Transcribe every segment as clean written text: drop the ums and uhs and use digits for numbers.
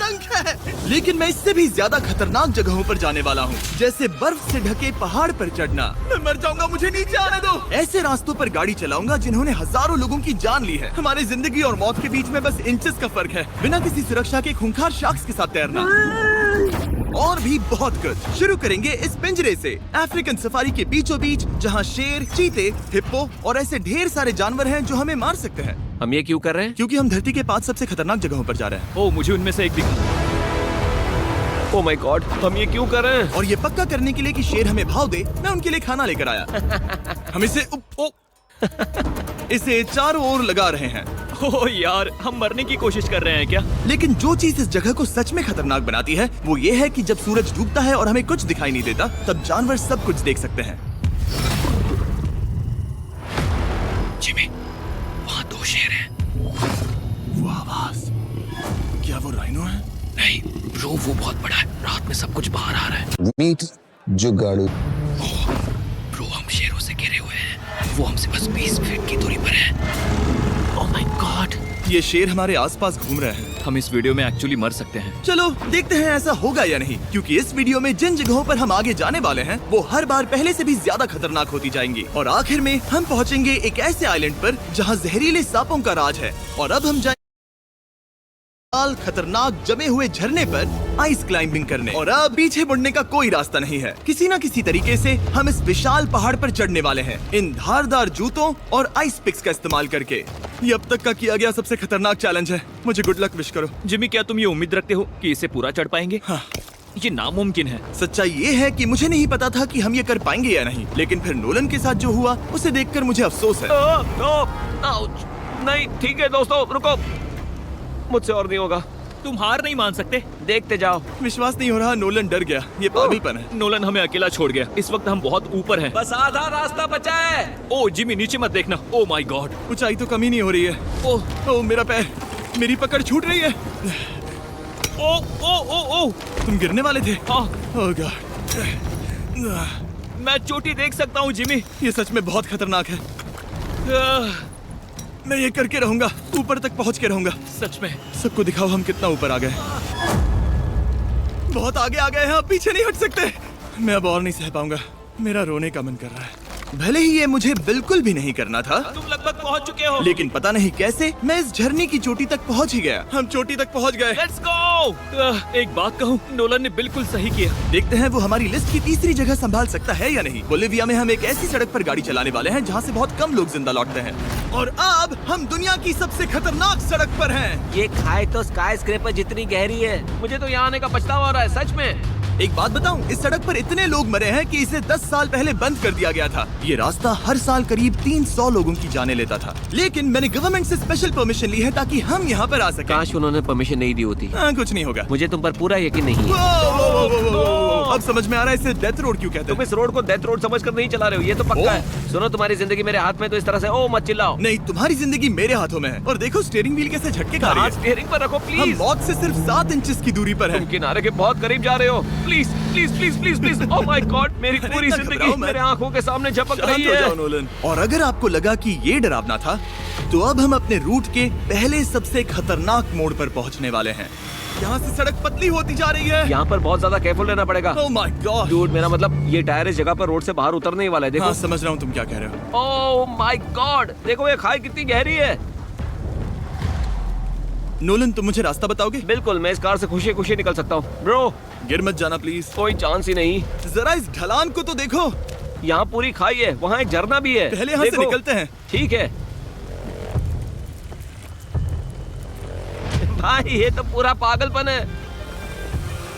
भयंकर है। लेकिन मैं इससे भी ज्यादा खतरनाक जगहों पर जाने वाला हूँ, जैसे बर्फ से ढके पहाड़ पर चढ़ना। मैं मर जाऊंगा, मुझे नीचे आने दो। ऐसे रास्तों पर गाड़ी चलाऊंगा जिन्होंने हजारों लोगों की जान ली है। हमारी जिंदगी और मौत के बीच में बस इंचेस का फर्क है। बिना किसी सुरक्षा के खूंखार शार्क्स के साथ तैरना और भी बहुत कुछ। शुरू करेंगे इस पिंजरे से, अफ्रीकन सफारी के बीचों बीच, जहाँ शेर, चीते, हिप्पो और ऐसे ढेर सारे जानवर हैं जो हमें मार सकते हैं। हम ये क्यों कर रहे हैं? क्योंकि हम धरती के 5 सबसे खतरनाक जगहों पर जा रहे हैं। ओह, मुझे उनमें से एक दिखा। ओह माय गॉड, हम ये क्यों कर रहे हैं? और ये पक्का करने के लिए कि शेर हमें भाव दे, मैं उनके लिए खाना लेकर आया। हम इसे चारों ओर लगा रहे हैं। ओह यार, हम मरने की कोशिश कर रहे हैं क्या? लेकिन जो चीज इस जगह को सच में खतरनाक बनाती है वो ये है कि जब सूरज डूबता है और हमें कुछ दिखाई नहीं देता, तब जानवर सब कुछ देख सकते हैं। जिमी, वहाँ 2 शेर हैं। वो आवाज, क्या वो राइनो है? नहीं ब्रो, वो बहुत बड़ा है। रात में सब कुछ बाहर आ रहा है। मीट जुगाड़ू। ब्रो, हम शेरों से घिरे हुए हैं। वो हमसे बस 20 फीट की दूरी पर है। ओह माय गॉड, ये शेर हमारे आसपास घूम रहे हैं। हम इस वीडियो में एक्चुअली मर सकते हैं। चलो देखते हैं ऐसा होगा या नहीं, क्योंकि इस वीडियो में जिन जगहों पर हम आगे जाने वाले हैं वो हर बार पहले से भी ज्यादा खतरनाक होती जाएंगी। और आखिर में हम पहुंचेंगे एक ऐसे आइलैंड पर जहां जहरीले सांपों का राज है। और अब हम खतरनाक जमे हुए झरने पर आइस क्लाइंबिंग करने। और अब पीछे मुड़ने का कोई रास्ता नहीं है। किसी न किसी तरीके से हम इस विशाल पहाड़ पर चढ़ने वाले हैं, इन धारदार जूतों और आइस पिक्स का इस्तेमाल करके। ये अब तक का किया गया सबसे खतरनाक चैलेंज है। मुझे गुड लक विश करो। जिमी, क्या तुम ये उम्मीद रखते हो कि इसे पूरा चढ़ पाएंगे? हाँ। ये नामुमकिन है। सच्चाई ये है कि मुझे नहीं पता था कि हम ये कर पाएंगे या नहीं, लेकिन फिर नोलन के साथ जो हुआ उसे देखकर मुझे अफसोस है। नहीं, ठीक है दोस्तों, रुको। मुझसे और नहीं होगा। तुम हार नहीं मान सकते। देखते जाओ। विश्वास नहीं हो रहा, नोलन डर गया। ये पागलपन है। नोलन हमें अकेला छोड़ गया। इस वक्त हम बहुत ऊपर हैं। बस आधा रास्ता बचा है। ओह जिमी, नीचे मत देखना। ओह माय गॉड, ऊंचाई तो कम ही नहीं हो रही है। ओह मेरा पैर, मेरी पकड़ छूट रही है। ओह, तुम गिरने वाले थे। हाँ। ओह गॉड, मैं चोटी देख सकता हूँ जिमी। ये सच में बहुत खतरनाक है। मैं ये करके रहूंगा, ऊपर तक पहुंच के रहूंगा। सच में। सबको दिखाओ हम कितना ऊपर आ गए। बहुत आगे आ गए हैं, अब पीछे नहीं हट सकते। मैं अब और नहीं सह पाऊंगा, मेरा रोने का मन कर रहा है। भले ही ये मुझे बिल्कुल भी नहीं करना था। तुम लगभग पहुंच चुके हो। लेकिन पता नहीं कैसे मैं इस झरने की चोटी तक पहुंच ही गया। हम चोटी तक पहुंच गए। Let's go. एक बात कहूँ, नोलन ने बिल्कुल सही किया। देखते हैं वो हमारी लिस्ट की तीसरी जगह संभाल सकता है या नहीं। बोलिविया में हम एक ऐसी सड़क पर गाड़ी चलाने वाले हैं जहाँ से बहुत कम लोग जिंदा लौटते हैं। और अब हम दुनिया की सबसे खतरनाक सड़क पर हैं। ये खाई तो स्काई स्क्रैपर जितनी गहरी है। मुझे तो यहाँ आने का पछतावा हो रहा है, सच में। एक बात बताऊं, इस सड़क पर इतने लोग मरे हैं कि इसे 10 साल पहले बंद कर दिया गया था। ये रास्ता हर साल करीब 300 लोगों की जाने लेता था। लेकिन मैंने गवर्नमेंट से स्पेशल परमिशन ली है ताकि हम यहाँ पर आ सकें। काश उन्होंने परमिशन नहीं दी होती। कुछ नहीं होगा। मुझे तुम पर पूरा यकीन नहीं है। अब समझ में आ रहा है इसे डेथ रोड क्यों कहते तुम हैं। इस रोड को डेथ रोड समझकर नहीं चला रहे हो, ये तो पक्का है। सुनो, तुम्हारी जिंदगी मेरे हाथ में, तो इस तरह से ओ मत चिल्लाओ। नहीं, तुम्हारी जिंदगी मेरे हाथों में है। और देखो स्टीयरिंग व्हील कैसे झटके खा रही है। स्टीयरिंग पर रखो हम प्लीज। मौत से सिर्फ 7 इंचेस की दूरी पर तुम हैं। किनारे के बहुत करीब जा रहे हो। Please please please please please. Oh my God, मेरी पूरी इतना जिंदगी घबराओ मत। मेरे आंखों के सामने झपक शांत रही हो है। जाओ नोलन। और अगर आपको लगा कि ये डरावना था, तो अब हम अपने रूट के पहले सबसे खतरनाक मोड़ पर पहुंचने वाले हैं। यहाँ से सड़क पतली होती जा रही है। यहाँ पर बहुत ज्यादा केयरफुल रहना पड़ेगा। Oh my God. डूड, मेरा मतलब ये टायर इस जगह पर रोड से बाहर उतरने ही वाला है। देखो। हाँ समझ रहा हूँ तुम क्या कह रहे हो। ओह माय गॉड, देखो ये खाई कितनी गहरी है। नोलन, तुम मुझे रास्ता बताओगे? बिल्कुल, मैं इस कार से खुशी खुशी निकल सकता हूँ। ब्रो, गिर मत जाना प्लीज। कोई चांस ही नहीं। जरा इस ढलान को तो देखो। यहाँ पूरी खाई है, वहाँ एक झरना भी है। पहले यहाँ से देखो। निकलते हैं। ठीक है भाई, ये तो पूरा पागलपन है।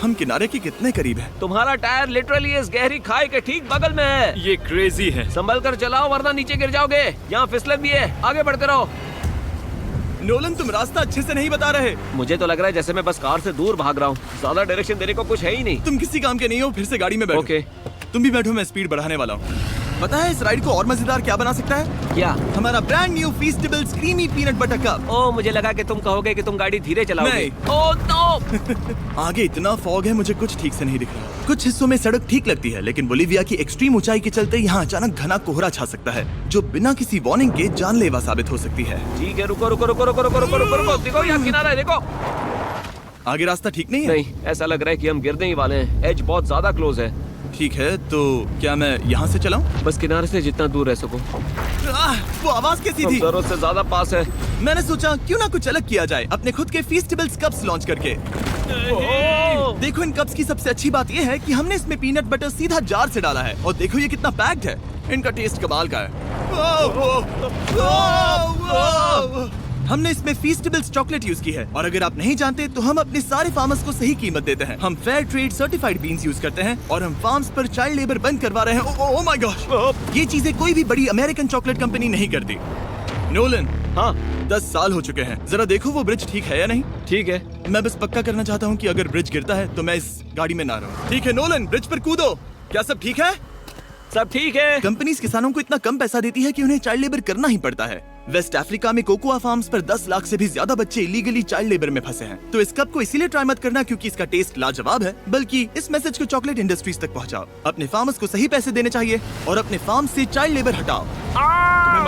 हम किनारे के कितने करीब हैं? तुम्हारा टायर लिटरली इस गहरी खाई के ठीक बगल में है। ये क्रेजी है। संभल कर चलाओ वरना नीचे गिर जाओगे। यहाँ फिसलन भी है, आगे बढ़ते रहो। नोलन, तुम रास्ता अच्छे से नहीं बता रहे। मुझे तो लग रहा है जैसे मैं बस कार से दूर भाग रहा हूँ। ज्यादा डायरेक्शन देने को कुछ है ही नहीं। तुम किसी काम के नहीं हो, फिर से गाड़ी में बैठो। ओके। तुम भी बैठो, मैं स्पीड बढ़ाने वाला हूँ। पता है इस राइड को और मजेदार क्या बना सकता है? क्या? हमारा brand new feastable creamy peanut butter cup. ओ, मुझे लगा कि तुम कहोगे कि तुम गाड़ी धीरे चलाओगे। नहीं। Oh no. आगे इतना फॉग है, मुझे कुछ ठीक से नहीं दिख रहा। कुछ हिस्सों में सड़क ठीक लगती है, लेकिन बोलिविया की एक्सट्रीम ऊंचाई के चलते यहाँ अचानक घना कोहरा छा सकता है, जो बिना किसी वार्निंग के जानलेवा साबित हो सकती है। ठीक है, रुको रुको रुको रुको रुको रुको रुको रुको। देखो यहाँ किनारा है, देखो। आगे रास्ता ठीक नहीं है? नहीं, ऐसा लग रहा है कि हम गिरने ही वाले हैं। एज बहुत ज्यादा क्लोज है। ठीक है, तो क्या मैं यहाँ से चलाऊं? बस किनारे से जितना दूर रह सको। वो आवाज कैसी हम थी? जरूरत से ज्यादा पास है। मैंने सोचा क्यों ना कुछ अलग किया जाए, अपने खुद के फीस्टेबल्स कप्स लॉन्च करके। देखो, इन कप्स की सबसे अच्छी बात ये है कि हमने इसमें पीनट बटर सीधा जार से डाला है, और देखो ये कितना पैक्ड है। इनका टेस्ट कमाल का है। हमने इसमें फीस्टेबल्स चॉकलेट यूज की है, और अगर आप नहीं जानते तो हम अपने सारे फार्मर्स को सही कीमत देते हैं। हम fair trade certified beans use करते हैं, और हम फार्म्स पर चाइल्ड लेबर बंद करवा रहे हैं। ओह माय गॉश, ये चीजें कोई भी बड़ी अमेरिकन चॉकलेट कंपनी नहीं करती। नोलन, हाँ 10 साल हो चुके हैं, जरा देखो वो ब्रिज ठीक है या नहीं। ठीक है। मैं बस पक्का करना चाहता हूँ कि अगर ब्रिज गिरता है तो मैं इस गाड़ी में ना रहूं। ठीक है नोलन, ब्रिज पर कूदो। क्या सब ठीक है? सब ठीक है। कंपनीज किसानों को इतना कम पैसा देती है कि उन्हें चाइल्ड लेबर करना ही पड़ता है। वेस्ट अफ्रीका में कोकोआ फार्म्स पर 10 लाख से भी ज्यादा बच्चे इलीगली चाइल्ड लेबर में फंसे हैं। तो इस कप को इसीलिए ट्राई मत करना क्योंकि इसका टेस्ट लाजवाब है, बल्कि इस मैसेज को चॉकलेट इंडस्ट्रीज तक पहुंचाओ। अपने फार्मर्स को सही पैसे देने चाहिए और अपने फार्म से चाइल्ड लेबर हटाओ।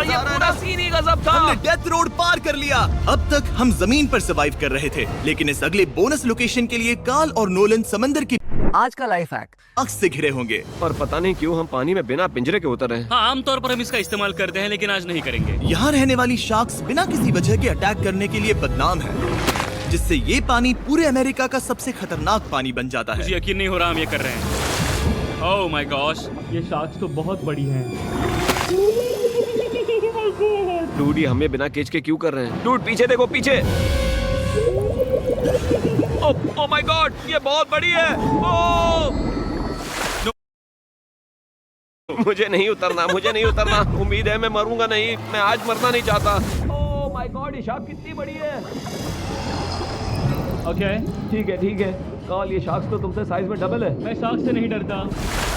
ये पूरा सीन ही गजब था। हमने डेथ रोड पार कर लिया। अब तक हम जमीन पर सर्वाइव कर रहे थे, लेकिन इस अगले बोनस लोकेशन के लिए कार्ल और नोलन समंदर की आज का लाइफ हैक। आग से घिरे होंगे। और पता नहीं क्यों हम पानी में बिना पिंजरे के उतर रहे हैं। हाँ, आमतौर पर हम इसका इस्तेमाल करते हैं, लेकिन आज नहीं करेंगे। यहाँ रहने वाली शार्क्स बिना किसी वजह के अटैक करने के लिए बदनाम है, जिससे ये पानी पूरे अमेरिका का सबसे खतरनाक पानी बन जाता मुझे है। यकीन नहीं हो रहा हम ये कर रहे हैं। ओह माय गॉश, ये शार्क्स तो बहुत बड़ी हैं। डूड, ये हमें बिना केच के क्यों कर रहे हैं? डूड पीछे देखो, पीछे। ओह माय गॉड, ये बहुत बड़ी है। ओह मुझे नहीं उतरना, मुझे नहीं उतरना। उम्मीद है मैं मरूंगा नहीं। मैं आज मरना नहीं चाहता। ओह माय गॉड, ये शार्क कितनी बड़ी है। ओके, ठीक है ठीक है। कार्ल, ये शार्क तो तुमसे साइज में डबल है। मैं शार्क से नहीं डरता,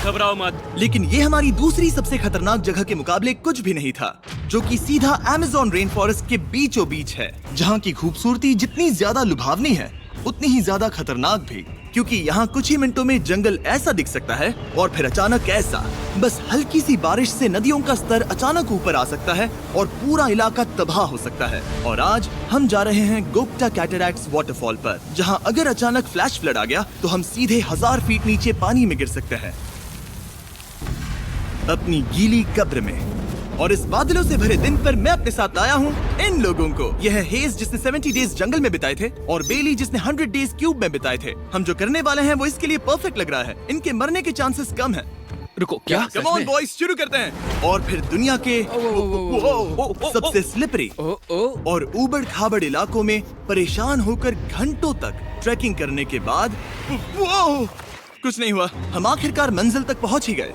घबराओ मत। लेकिन ये हमारी दूसरी सबसे खतरनाक जगह के मुकाबले कुछ भी नहीं था, जो कि सीधा अमेज़न रेन फॉरेस्ट के बीचों बीच है, जहाँ की खूबसूरती जितनी ज्यादा लुभावनी है उतनी ही ज्यादा खतरनाक भी, क्योंकि यहाँ कुछ ही मिनटों में जंगल ऐसा दिख सकता है और फिर अचानक ऐसा। बस हल्की सी बारिश से नदियों का स्तर अचानक ऊपर आ सकता है और पूरा इलाका तबाह हो सकता है। और आज हम जा रहे हैं गोप्टा कैटरैक्ट्स वाटरफॉल पर, जहाँ अगर अचानक फ्लैश फ्लड आ गया तो हम सीधे 1000 फीट नीचे पानी में गिर सकते हैं, अपनी गीली कब्र में। और इस बादलों से भरे दिन पर मैं अपने साथ लाया हूँ इन लोगों को। यह है हेज, जिसने 70 डेज जंगल में बिताए थे, और बेली, जिसने 100 डेज क्यूब में बिताए थे। हम जो करने वाले हैं वो इसके लिए परफेक्ट लग रहा है। इनके मरने के चांसेस कम हैं। रुको, क्या? कम ऑन बॉयज, शुरू करते हैं। और फिर दुनिया के सबसे स्लिपरी और ऊबड़ खाबड़ इलाकों में परेशान होकर घंटों तक ट्रैकिंग करने के बाद कुछ नहीं हुआ। हम आखिरकार मंजिल तक पहुंच ही गए।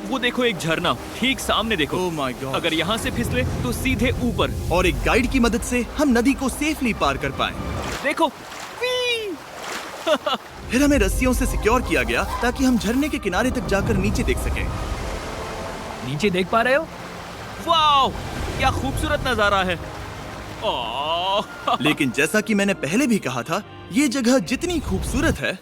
वो देखो, एक झरना ठीक सामने देखो। Oh my God. अगर यहाँ से फिसले तो सीधे ऊपर। और एक गाइड की मदद से हम नदी को सेफली पार कर पाए। देखो। फिर हमें रस्सियों से सिक्योर किया गया ताकि हम झरने के किनारे तक जाकर नीचे देख सकें। नीचे देख पा रहे हो? वाओ, क्या खूबसूरत नजारा है। ओह। लेकिन जैसा कि मैंने पहले भी कहा था, ये जगह जितनी खूबसूरत है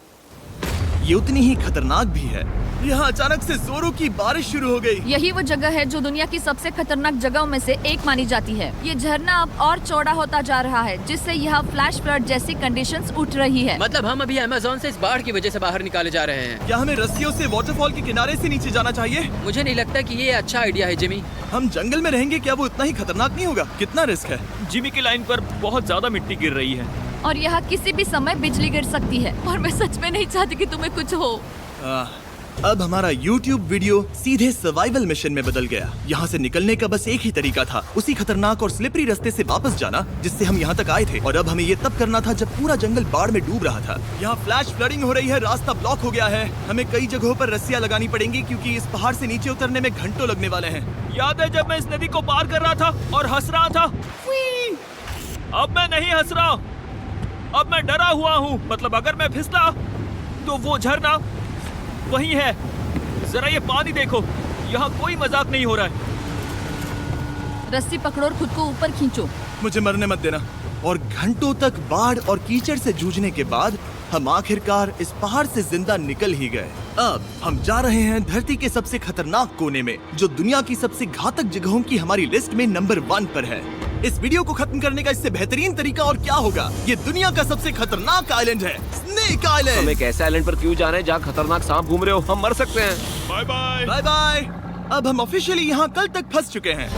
ये उतनी ही खतरनाक भी है। यहाँ अचानक से जोरों की बारिश शुरू हो गई। यही वो जगह है जो दुनिया की सबसे खतरनाक जगहों में से एक मानी जाती है। ये झरना अब और चौड़ा होता जा रहा है, जिससे यहाँ फ्लैश फ्लड जैसी कंडीशंस उठ रही है। मतलब हम अभी अमेज़न से इस बाढ़ की वजह से बाहर निकाले जा रहे हैं। क्या हमें रस्सियों से वाटरफॉल के किनारे से नीचे जाना चाहिए? मुझे नहीं लगता कि ये अच्छा आइडिया है जिमी। हम जंगल में रहेंगे, क्या वो उतना ही खतरनाक नहीं होगा? कितना रिस्क है? जिमी की लाइन पर बहुत ज्यादा मिट्टी गिर रही है। और यहाँ किसी भी समय बिजली गिर सकती है, और मैं सच में नहीं चाहती कि तुम्हें कुछ हो। अब हमारा YouTube वीडियो सीधे सर्वाइवल मिशन में बदल गया। यहाँ से निकलने का बस एक ही तरीका था, उसी खतरनाक और स्लिपरी रास्ते से वापस जाना जिससे हम यहाँ तक आए थे। और अब हमें ये तब करना था जब पूरा जंगल बाढ़ में डूब रहा था। यहाँ फ्लैश फ्लडिंग हो रही है, रास्ता ब्लॉक हो गया है। हमें कई जगहों पर रस्सियाँ लगानी पड़ेंगी क्योंकि इस पहाड़ से नीचे उतरने में घंटों लगने वाले हैं। याद है जब मैं इस नदी को पार कर रहा था और हंस रहा था? अब मैं नहीं हंस रहा, अब मैं डरा हुआ हूँ। मतलब अगर मैं फिसला तो वो झरना वही है। जरा ये पानी देखो, यहाँ कोई मजाक नहीं हो रहा है। रस्सी पकड़ो और खुद को ऊपर खींचो। मुझे मरने मत देना। और घंटों तक बाढ़ और कीचड़ से जूझने के बाद हम आखिरकार इस पहाड़ से जिंदा निकल ही गए। अब हम जा रहे हैं धरती के सबसे खतरनाक कोने में, जो दुनिया की सबसे घातक जगहों की हमारी लिस्ट में नंबर 1 पर है। इस वीडियो को खत्म करने का इससे बेहतरीन तरीका और क्या होगा? ये दुनिया का सबसे खतरनाक आइलैंड है, स्नेक हम आइलैंड। एक ऐसे आइलैंड पर क्यों जा रहे हैं जहाँ खतरनाक सांप घूम रहे हो? हम मर सकते हैं। Bye bye. Bye bye. अब हम ऑफिशियली यहाँ कल तक फंस चुके हैं।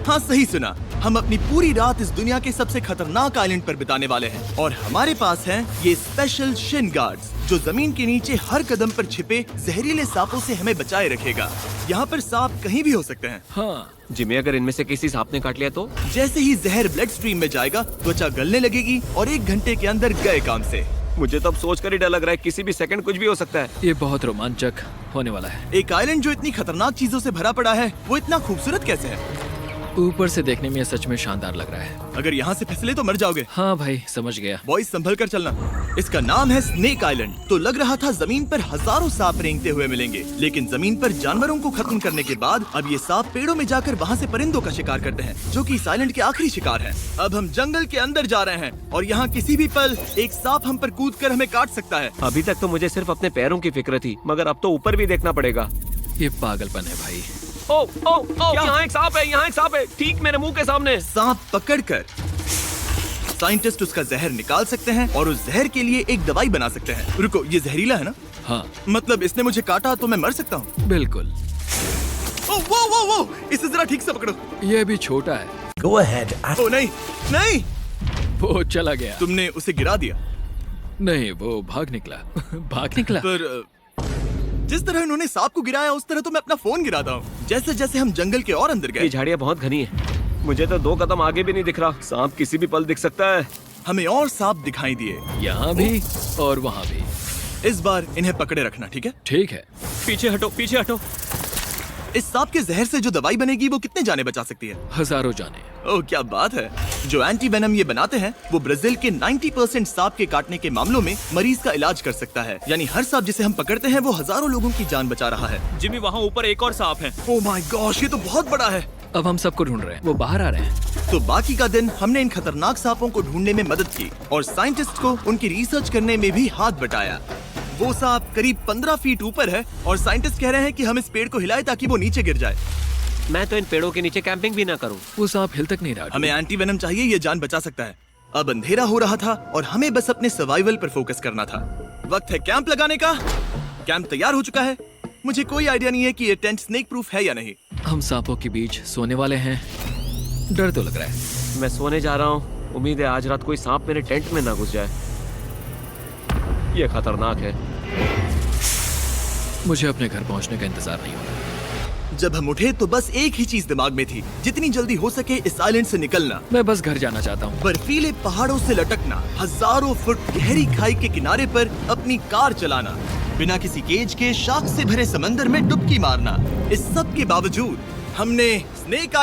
हाँ, सही सुना। हम अपनी पूरी रात इस दुनिया के सबसे खतरनाक आइलैंड पर बिताने वाले हैं और हमारे पास हैं ये स्पेशल शिन गार्ड्स जो जमीन के नीचे हर कदम पर छिपे जहरीले सांपों से हमें बचाए रखेगा। यहाँ पर सांप कहीं भी हो सकते हैं। हाँ जिमी, अगर इनमें से किसी सांप ने काट लिया तो? जैसे ही जहर ब्लड स्ट्रीम में जाएगा, त्वचा गलने लगेगी और 1 घंटे के अंदर गए काम से। मुझे तो अब सोचकर ही डर लग रहा है, किसी भी सेकंड कुछ भी हो सकता है। ये बहुत रोमांचक होने वाला है। एक आइलैंड जो इतनी खतरनाक चीजों से भरा पड़ा है, वो इतना खूबसूरत कैसे है? ऊपर से देखने में ये सच में शानदार लग रहा है। अगर यहाँ से फिसले तो मर जाओगे। हाँ भाई, समझ गया। बॉयज संभल कर चलना। इसका नाम है स्नेक आइलैंड। तो लग रहा था जमीन पर हजारों सांप रेंगते हुए मिलेंगे, लेकिन जमीन पर जानवरों को खत्म करने के बाद अब ये सांप पेड़ों में जाकर वहाँ से परिंदों का शिकार करते हैं, जो कि इस आइलैंड के आखिरी शिकार हैं। अब हम जंगल के अंदर जा रहे हैं और यहाँ किसी भी पल एक सांप हम पर कूदकर हमें काट सकता है। अभी तक तो मुझे सिर्फ अपने पैरों की फिक्र थी, मगर अब तो ऊपर भी देखना पड़ेगा। ये पागलपन है भाई। ओ ओ ओ, यहाँ एक सांप है, यहाँ एक सांप है, ठीक मेरे मुंह के सामने। सांप पकड़कर साइंटिस्ट उसका जहर निकाल सकते हैं और उस जहर के लिए एक दवाई बना सकते हैं। रुको, ये जहरीला है ना? हाँ मतलब इसने मुझे काटा तो मैं मर सकता हूँ? बिल्कुल। ओ, वो, इसे जरा ठीक से पकड़ो। ये भी छोटा है। ओ नहीं, नहीं, वो चला गया। तुमने उसे गिरा दिया। नहीं, वो भाग निकला। भाग निकला। पर जिस तरह इन्होंने सांप को गिराया, उस तरह तो मैं अपना फोन गिराता हूँ। जैसे जैसे हम जंगल के और अंदर ये गए, झाड़ियाँ बहुत घनी है, मुझे तो 2 कदम आगे भी नहीं दिख रहा। सांप किसी भी पल दिख सकता है। हमें और सांप दिखाई दिए। यहाँ भी और वहाँ भी। इस बार इन्हें पकड़े रखना, ठीक है? ठीक है। पीछे हटो, पीछे हटो। इस सांप के जहर से जो दवाई बनेगी वो कितने जाने बचा सकती है? हजारों जाने। ओह, क्या बात है। जो एंटी वेनम ये बनाते हैं वो ब्राजील के 90% सांप के काटने के मामलों में मरीज का इलाज कर सकता है। यानी हर सांप जिसे हम पकड़ते हैं वो हजारों लोगों की जान बचा रहा है। जिमी, वहाँ ऊपर एक और सांप है। ओह माय गॉश, ये तो बहुत बड़ा है। अब हम सबको ढूंढ रहे हैं। वो बाहर आ रहे हैं। तो बाकी का दिन हमने इन खतरनाक सांपों को ढूंढने में मदद की और साइंटिस्ट को उनकी रिसर्च करने में भी हाथ बटाया। वो सांप करीब 15 फीट ऊपर है और साइंटिस्ट कह रहे हैं कि हम इस पेड़ को हिलाएं ताकि वो नीचे गिर जाए। मैं तो इन पेड़ों के नीचे कैंपिंग भी ना करूं। वो सांप हिल तक नहीं रहा। हमें एंटी वेनम चाहिए, ये जान बचा सकता है। अब अंधेरा हो रहा था और हमें बस अपने सर्वाइवल पर फोकस करना था। वक्त है कैंप लगाने का। कैंप तैयार हो चुका है। मुझे कोई आइडिया नहीं है कि ये टेंट स्नेक प्रूफ है या नहीं। हम सांपों के बीच सोने वाले हैं। डर तो लग रहा है। मैं सोने जा रहा हूँ। उम्मीद है आज रात कोई सांप मेरे टेंट में ना घुस जाए। ये खतरनाक है। मुझे अपने घर पहुंचने का इंतजार नहीं हो रहा। जब हम उठे तो बस एक ही चीज दिमाग में थी, जितनी जल्दी हो सके इस आइलैंड से निकलना। मैं बस घर जाना चाहता हूँ। बर्फीले पहाड़ों से लटकना, हजारों फुट गहरी खाई के किनारे पर अपनी कार चलाना, बिना किसी केज के शार्क से भरे समंदर में डुबकी मारना। इस सब के बावजूद हमने स्नेक